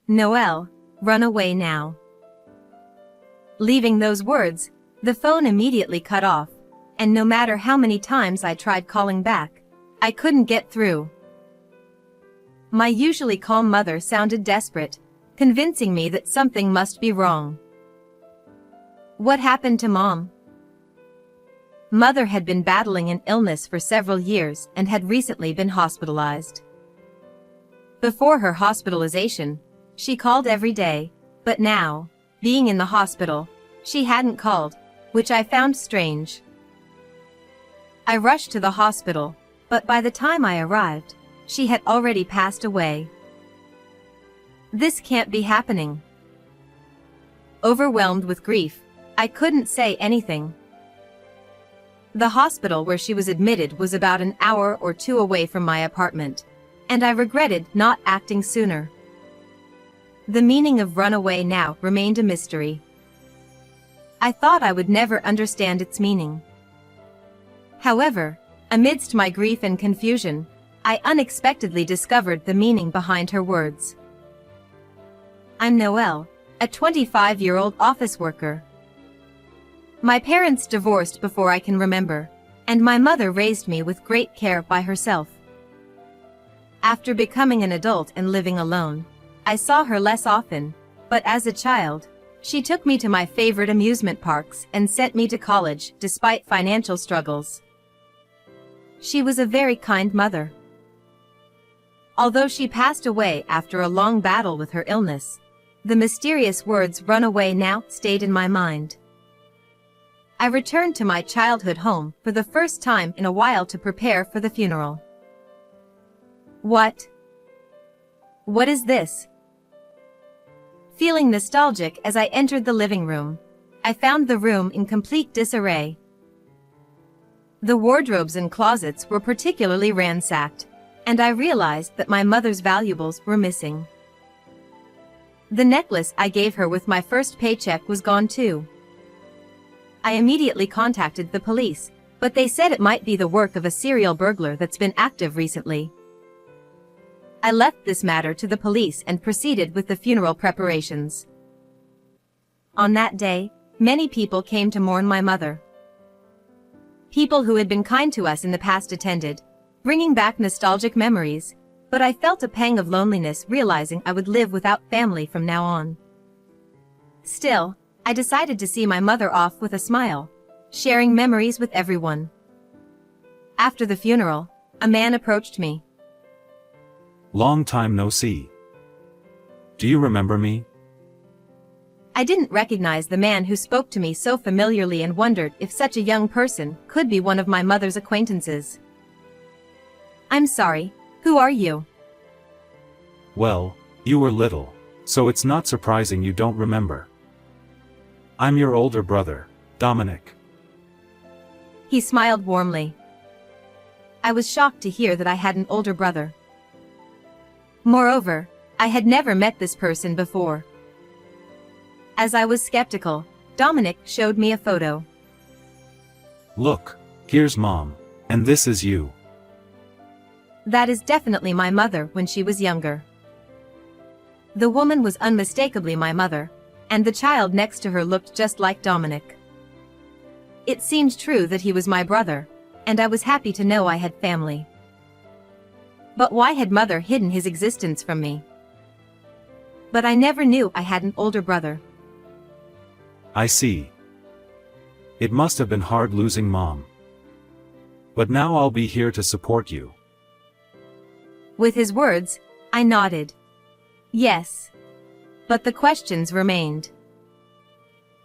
Noelle, run away now. Leaving those words, the phone immediately cut off, and no matter how many times I tried calling back, I couldn't get through. My usually calm mother sounded desperate, convincing me that something must be wrong. What happened to Mom? Mother had been battling an illness for several years and had recently been hospitalized. Before her hospitalization, she called every day, but now, being in the hospital, she hadn't called, which I found strange. I rushed to the hospital, but by the time I arrived, she had already passed away. This can't be happening. Overwhelmed with grief, I couldn't say anything. The hospital where she was admitted was about an hour or two away from my apartment, and I regretted not acting sooner. The meaning of run away now remained a mystery. I thought I would never understand its meaning. However, amidst my grief and confusion, I unexpectedly discovered the meaning behind her words. I'm Noelle, a 25-year-old office worker. My parents divorced before I can remember, and my mother raised me with great care by herself. After becoming an adult and living alone, I saw her less often, but as a child, she took me to my favorite amusement parks and sent me to college despite financial struggles. She was a very kind mother. Although she passed away after a long battle with her illness, the mysterious words "run away now" stayed in my mind. I returned to my childhood home for the first time in a while to prepare for the funeral. What is this? Feeling nostalgic as I entered the living room, I found the room in complete disarray. The wardrobes and closets were particularly ransacked, and I realized that my mother's valuables were missing. The necklace I gave her with my first paycheck was gone too. I immediately contacted the police, but they said it might be the work of a serial burglar that's been active recently. I left this matter to the police and proceeded with the funeral preparations. On that day, many people came to mourn my mother. People who had been kind to us in the past attended, bringing back nostalgic memories, but I felt a pang of loneliness realizing I would live without family from now on. Still, I decided to see my mother off with a smile, sharing memories with everyone. After the funeral, a man approached me. Long time no see. Do you remember me? I didn't recognize the man who spoke to me so familiarly and wondered if such a young person could be one of my mother's acquaintances. I'm sorry, who are you? Well, you were little, so it's not surprising you don't remember. I'm your older brother, Dominic. He smiled warmly. I was shocked to hear that I had an older brother. Moreover, I had never met this person before. As I was skeptical, Dominic showed me a photo. Look, here's Mom, and this is you. That is definitely my mother when she was younger. The woman was unmistakably my mother, and the child next to her looked just like Dominic. It seemed true that he was my brother, and I was happy to know I had family. But why had Mother hidden his existence from me? But I never knew I had an older brother. I see. It must have been hard losing Mom. But now I'll be here to support you. With his words, I nodded. Yes. But the questions remained.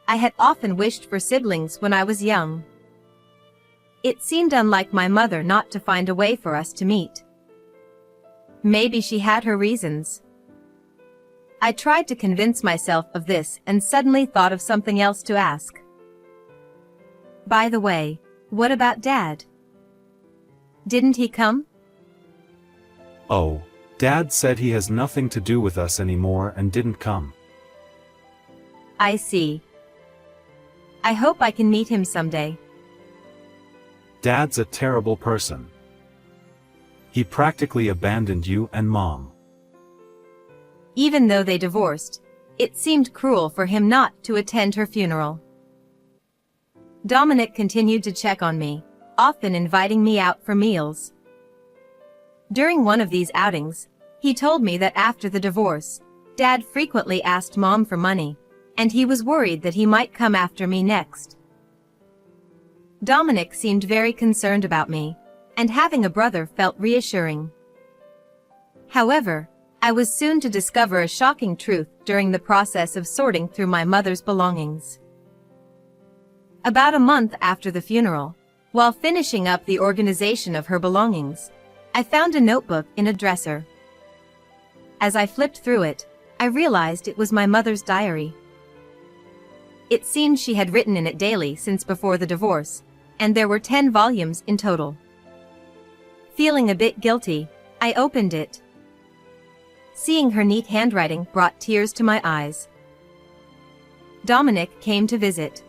I had often wished for siblings when I was young. It seemed unlike my mother not to find a way for us to meet. Maybe she had her reasons. I tried to convince myself of this and suddenly thought of something else to ask. By the way, what about Dad? Didn't he come? Oh, Dad said he has nothing to do with us anymore and didn't come. I see. I hope I can meet him someday. Dad's a terrible person. He practically abandoned you and Mom. Even though they divorced, it seemed cruel for him not to attend her funeral. Dominic continued to check on me, often inviting me out for meals. During one of these outings, he told me that after the divorce, Dad frequently asked Mom for money, and he was worried that he might come after me next. Dominic seemed very concerned about me, and having a brother felt reassuring. However, I was soon to discover a shocking truth during the process of sorting through my mother's belongings. About a month after the funeral, while finishing up the organization of her belongings, I found a notebook in a dresser. As I flipped through it, I realized it was my mother's diary. It seemed she had written in it daily since before the divorce, and there were 10 volumes in total. Feeling a bit guilty, I opened it. Seeing her neat handwriting brought tears to my eyes. Dominic came to visit.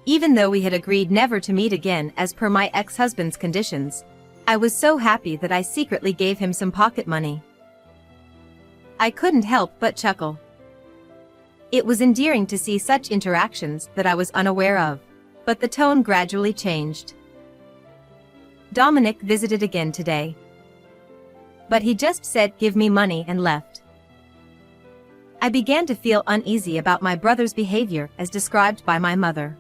Even though we had agreed never to meet again as per my ex-husband's conditions, I was so happy that I secretly gave him some pocket money. I couldn't help but chuckle. It was endearing to see such interactions that I was unaware of, but the tone gradually changed. Dominic visited again today. But he just said, "Give me money," and left. I began to feel uneasy about my brother's behavior as described by my mother.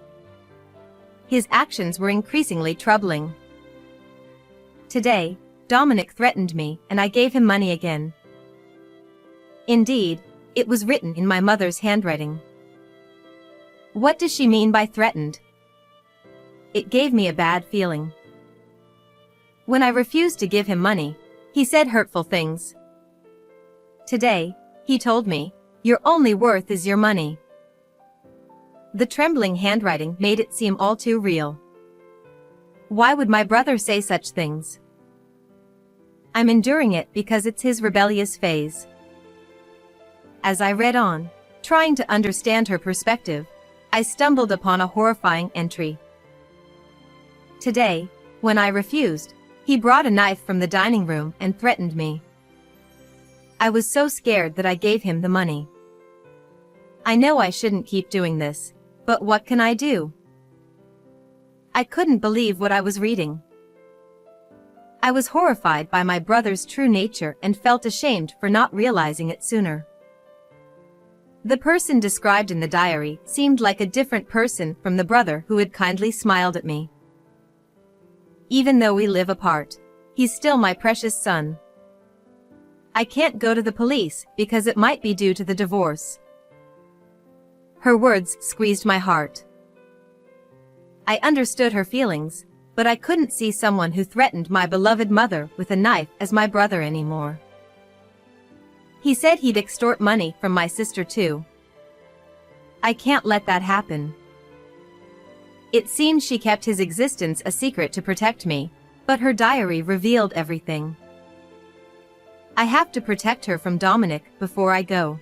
His actions were increasingly troubling. Today, Dominic threatened me and I gave him money again. Indeed, it was written in my mother's handwriting. What does she mean by threatened? It gave me a bad feeling. When I refused to give him money, he said hurtful things. Today, he told me, "Your only worth is your money." The trembling handwriting made it seem all too real. Why would my brother say such things? I'm enduring it because it's his rebellious phase. As I read on, trying to understand her perspective, I stumbled upon a horrifying entry. Today, when I refused, he brought a knife from the dining room and threatened me. I was so scared that I gave him the money. I know I shouldn't keep doing this, but what can I do? I couldn't believe what I was reading. I was horrified by my brother's true nature and felt ashamed for not realizing it sooner. The person described in the diary seemed like a different person from the brother who had kindly smiled at me. Even though we live apart, he's still my precious son. I can't go to the police because it might be due to the divorce. Her words squeezed my heart. I understood her feelings, but I couldn't see someone who threatened my beloved mother with a knife as my brother anymore. He said he'd extort money from my sister too. I can't let that happen. It seemed she kept his existence a secret to protect me, but her diary revealed everything. I have to protect her from Dominic before I go.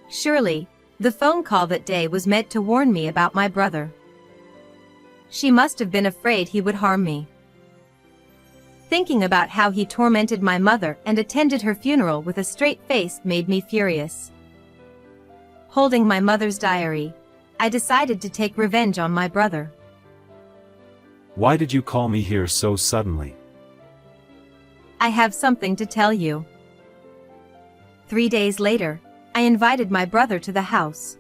Surely, the phone call that day was meant to warn me about my brother. She must have been afraid he would harm me. Thinking about how he tormented my mother and attended her funeral with a straight face made me furious. Holding my mother's diary, I decided to take revenge on my brother. Why did you call me here so suddenly? I have something to tell you. 3 days later, I invited my brother to the house.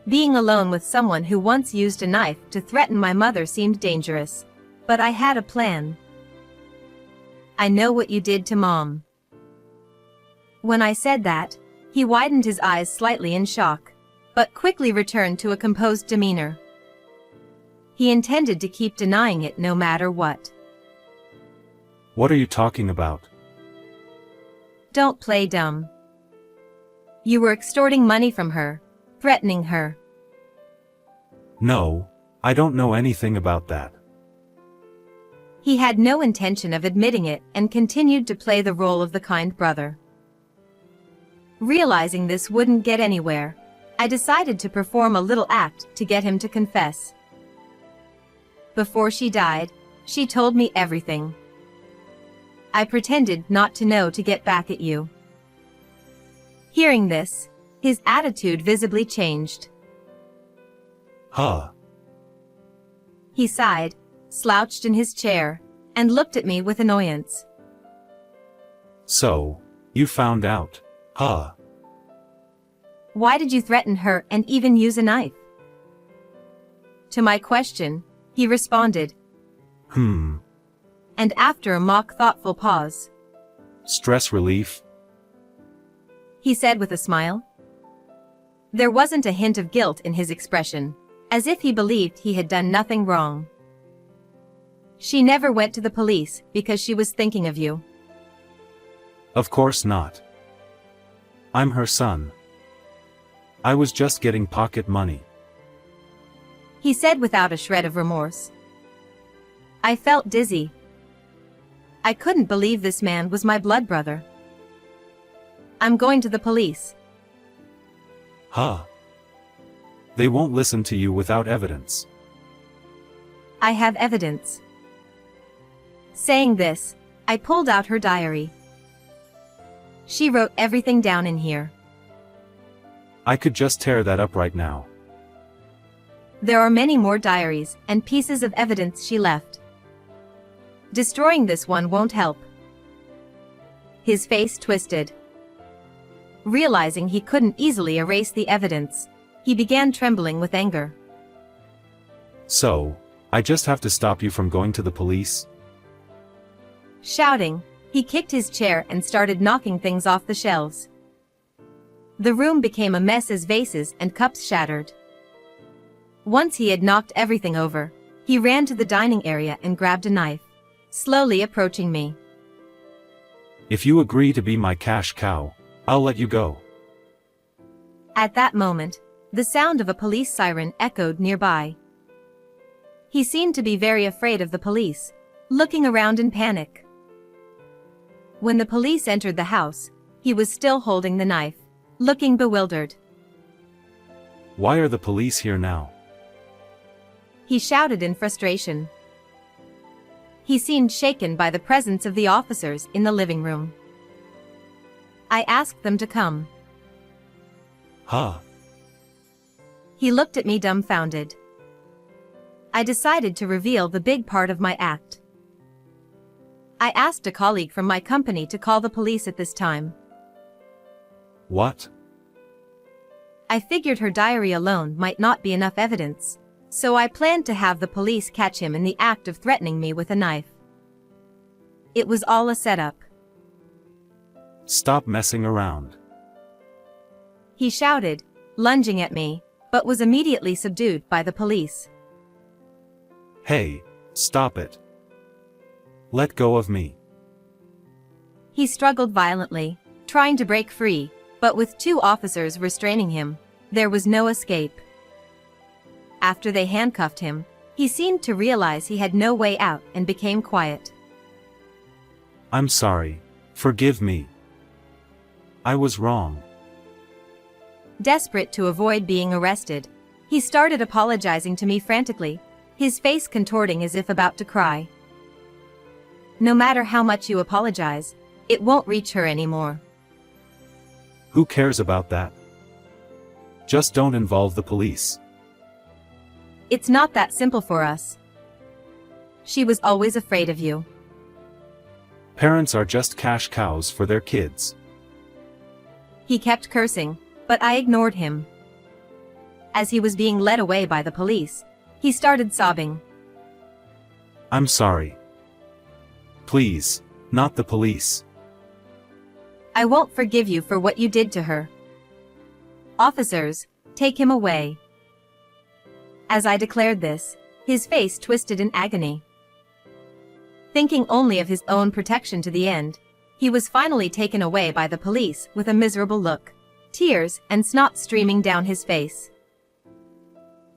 Being alone with someone who once used a knife to threaten my mother seemed dangerous, but I had a plan. I know what you did to Mom. When I said that, he widened his eyes slightly in shock, but quickly returned to a composed demeanor. He intended to keep denying it no matter what. What are you talking about? Don't play dumb. You were extorting money from her, threatening her. No, I don't know anything about that. He had no intention of admitting it and continued to play the role of the kind brother. Realizing this wouldn't get anywhere, I decided to perform a little act to get him to confess. Before she died, she told me everything. I pretended not to know to get back at you. Hearing this, his attitude visibly changed. Huh. He sighed, slouched in his chair, and looked at me with annoyance. So, you found out. Huh. Why did you threaten her and even use a knife? To my question, he responded, And after a mock thoughtful pause, stress relief? he said with a smile. There wasn't a hint of guilt in his expression, as if he believed he had done nothing wrong. She never went to the police because she was thinking of you. Of course not. I'm her son. I was just getting pocket money. He said without a shred of remorse. I felt dizzy. I couldn't believe this man was my blood brother. I'm going to the police. Huh. They won't listen to you without evidence. I have evidence. Saying this, I pulled out her diary. She wrote everything down in here. I could just tear that up right now. There are many more diaries and pieces of evidence she left. Destroying this one won't help. His face twisted. Realizing he couldn't easily erase the evidence, he began trembling with anger. So, I just have to stop you from going to the police? Shouting, he kicked his chair and started knocking things off the shelves. The room became a mess as vases and cups shattered. Once he had knocked everything over, he ran to the dining area and grabbed a knife, slowly approaching me. If you agree to be my cash cow, I'll let you go. At that moment, the sound of a police siren echoed nearby. He seemed to be very afraid of the police, looking around in panic. When the police entered the house, he was still holding the knife, looking bewildered. Why are the police here now? He shouted in frustration. He seemed shaken by the presence of the officers in the living room. I asked them to come. Huh. He looked at me dumbfounded. I decided to reveal the big part of my act. I asked a colleague from my company to call the police at this time. What? I figured her diary alone might not be enough evidence, so I planned to have the police catch him in the act of threatening me with a knife. It was all a setup. Stop messing around. He shouted, lunging at me, but was immediately subdued by the police. Hey, stop it. Let go of me. He struggled violently, trying to break free, but with two officers restraining him, there was no escape. After they handcuffed him, he seemed to realize he had no way out and became quiet. I'm sorry. Forgive me. I was wrong. Desperate to avoid being arrested, he started apologizing to me frantically, his face contorting as if about to cry. No matter how much you apologize, it won't reach her anymore. Who cares about that? Just don't involve the police. It's not that simple for us. She was always afraid of you. Parents are just cash cows for their kids. He kept cursing, but I ignored him. As he was being led away by the police, he started sobbing. I'm sorry. Please, not the police. I won't forgive you for what you did to her. Officers, take him away. As I declared this, his face twisted in agony. Thinking only of his own protection to the end, he was finally taken away by the police with a miserable look, tears and snot streaming down his face.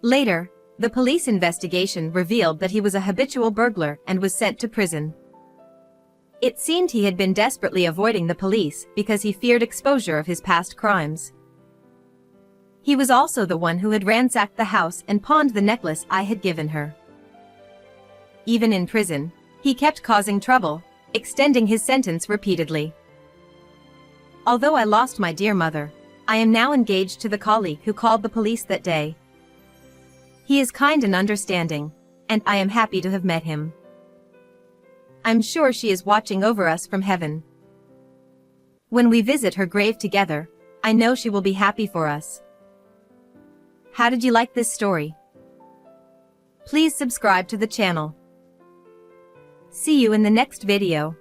Later, the police investigation revealed that he was a habitual burglar and was sent to prison. It seemed he had been desperately avoiding the police because he feared exposure of his past crimes. He was also the one who had ransacked the house and pawned the necklace I had given her. Even in prison, he kept causing trouble, extending his sentence repeatedly. Although I lost my dear mother, I am now engaged to the colleague who called the police that day. He is kind and understanding, and I am happy to have met him. I'm sure she is watching over us from heaven. When we visit her grave together, I know she will be happy for us. How did you like this story? Please subscribe to the channel. See you in the next video.